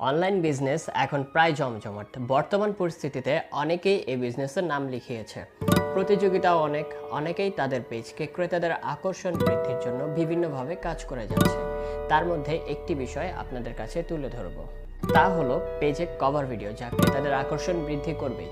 Online business এখন প্রায় জমজমাট। বর্তমান পরিস্থিতিতে অনেকেই এই বিজনেসের নাম লিখিয়েছে। প্রতিযোগিতাও অনেকেই তাদের পেজকে ক্রেতাদের আকর্ষণ বৃদ্ধির জন্য বিভিন্নভাবে কাজ করে যাচ্ছে। তার মধ্যে একটি বিষয় আপনাদের কাছে তুলে ধরব, তা হলো পেজে কভার ভিডিও, যা ক্রেতাদের আকর্ষণ বৃদ্ধি করবে।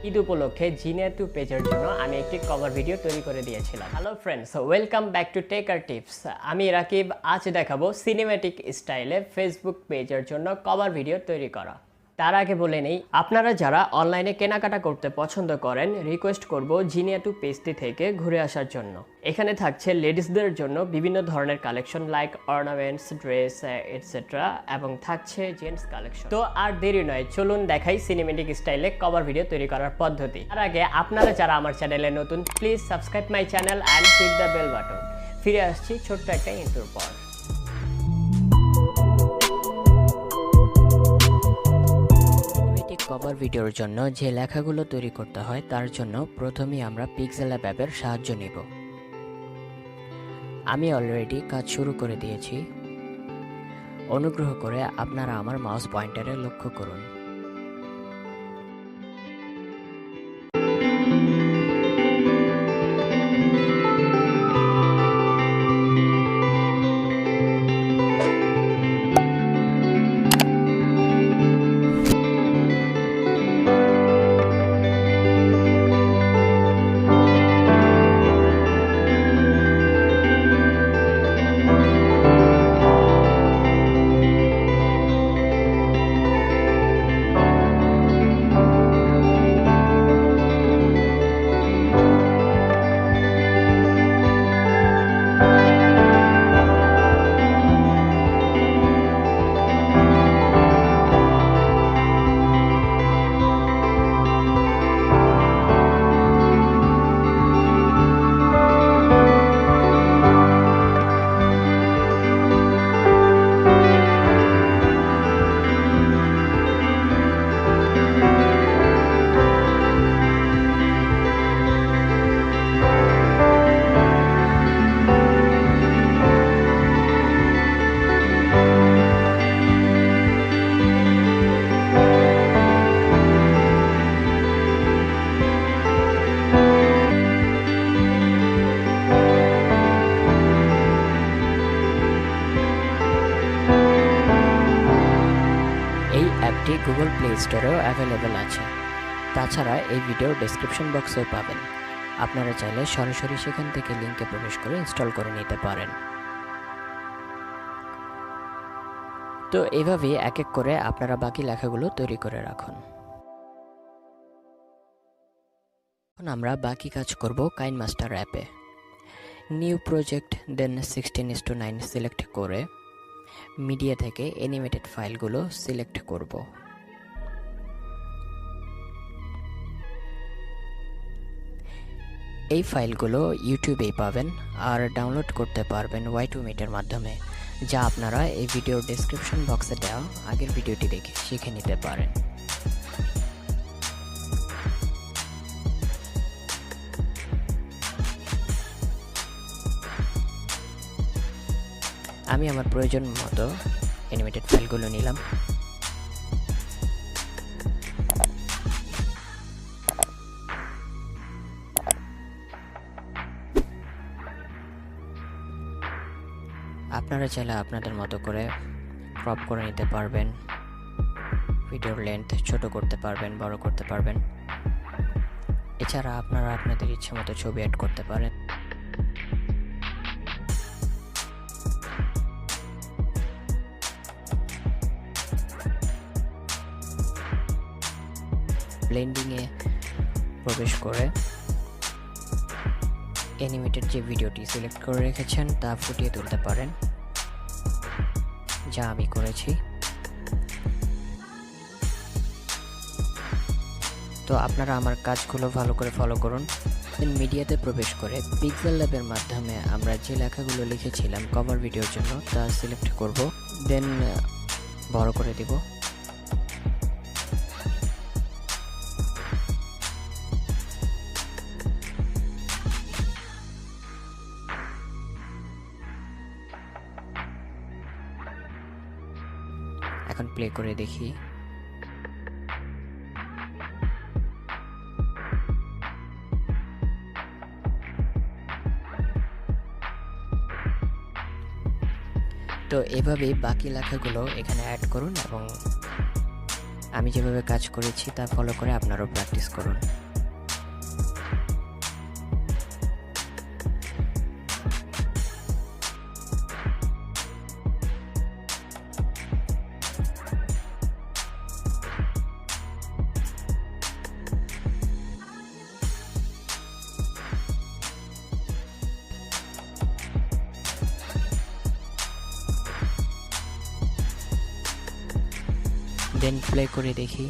ঈদ উপলক্ষে জিনিয়াটু পেজের জন্য আমি একটি কভার ভিডিও তৈরি করে দিয়েছিলাম। Hello friends, welcome back to tech আর টিপস। আমি রাকিব। আজ দেখাবো সিনেম্যাটিক স্টাইলে ফেসবুক পেজের জন্য কভার ভিডিও তৈরি করা। তার আগে বলে নেই, আপনারা যারা অনলাইনে কেনাকাটা করতে পছন্দ করেন, রিকোয়েস্ট করব জিনিয়াটু পেজটি থেকে ঘুরে আসার জন্য। এখানে থাকছে লেডিসদের জন্য বিভিন্ন ধরনের collection like ornaments, dress etcetera, এবং থাকছে জেন্টস কালেকশন। তো আর দেরি নয়, চলুন দেখাই সিনেম্যাটিক স্টাইলে কভার ভিডিও তৈরি করার পদ্ধতি। তার আগে আপনারা যারা আমার চ্যানেলে নতুন, please subscribe my channel and hit the bell button. ফিরে আসছি ছোট্ট একটা ইন্ট্রোর পর। কভার ভিডিওর জন্য যে লেখাগুলো তৈরি করতে হয়, তার জন্য প্রথমেই আমরা Pixellab অ্যাপের সাহায্য নিব। আমি অলরেডি কাজ শুরু করে দিয়েছি। অনুগ্রহ করে আপনারা আমার মাউস পয়েন্টারে লক্ষ্য করুন। অ্যাপটি গুগল প্লে স্টোরেও অ্যাভেলেবেল আছে। তাছাড়া এই ভিডিও ডেসক্রিপশন বক্সেও পাবেন। আপনারা চাইলে সরাসরি সেখান থেকে লিঙ্কে প্রবেশ করে ইনস্টল করে নিতে পারেন। তো এভাবেই এক এক করে আপনারা বাকি লেখাগুলো তৈরি করে রাখুন। এখন আমরা বাকি কাজ করব কাইনমাস্টার অ্যাপে। নিউ প্রজেক্ট, দেন 16:9 সিলেক্ট করে মিডিয়া থেকে অ্যানিমেটেড ফাইলগুলো সিলেক্ট করব। এই ফাইলগুলো ইউটিউবেই পাবেন আর ডাউনলোড করতে পারবেন Y2Meet-এর মাধ্যমে, যা আপনারা এই ভিডিওর ডেসক্রিপশন বক্সে দেওয়া আগের ভিডিওটি দেখে শিখে নিতে পারেন। আমি আমার প্রয়োজন মতো অ্যানিমেটেড ফাইলগুলো নিলাম। আপনারা চাইলে আপনাদের মতো করে ক্রপ করে নিতে পারবেন, ভিডিওর লেন্থ ছোট করতে পারবেন, বড় করতে পারবেন। এছাড়া আপনারা আপনাদের ইচ্ছে মতো ছবি অ্যাড করতে পারেন। ব্লেন্ডিংয়ে প্রবেশ করে অ্যানিমেটেড যে ভিডিওটি সিলেক্ট করে রেখেছেন তা ফুটিয়ে তুলতে পারেন, যা আমি করেছি। তো আপনারা আমার কাজগুলো ভালো করে ফলো করুন। দেন মিডিয়াতে প্রবেশ করে Pixellab এর মাধ্যমে আমরা যে লেখাগুলো লিখেছিলাম কভার ভিডিওর জন্য তা সিলেক্ট করব, দেন বড় করে দিব। এখন প্লে প্লে করে দেখি। তো এভাবেই বাকি লেখাগুলো এখানে অ্যাড করুন এবং আমি যেভাবে কাজ করেছি তা ফলো করে আপনারাও প্র্যাকটিস করুন। দেন প্লে করে দেখি।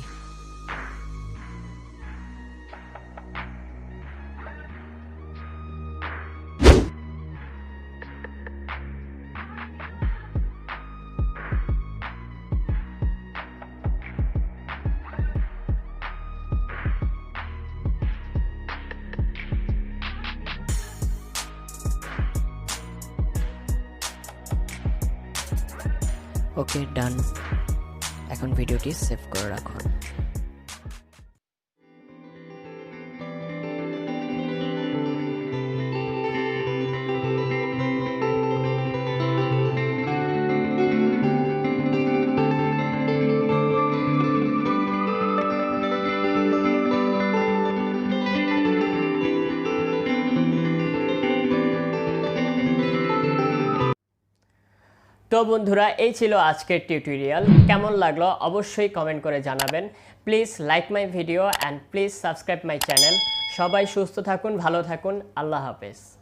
ওকে, ডান। এখন ভিডিওটি সেভ করে রাখুন। তো বন্ধুরা, এই ছিল আজকের টিউটোরিয়াল। কেমন লাগলো অবশ্যই কমেন্ট করে জানাবেন। Please like my video and please subscribe my channel. সবাই সুস্থ থাকুন, ভালো থাকুন। আল্লাহ হাফেজ।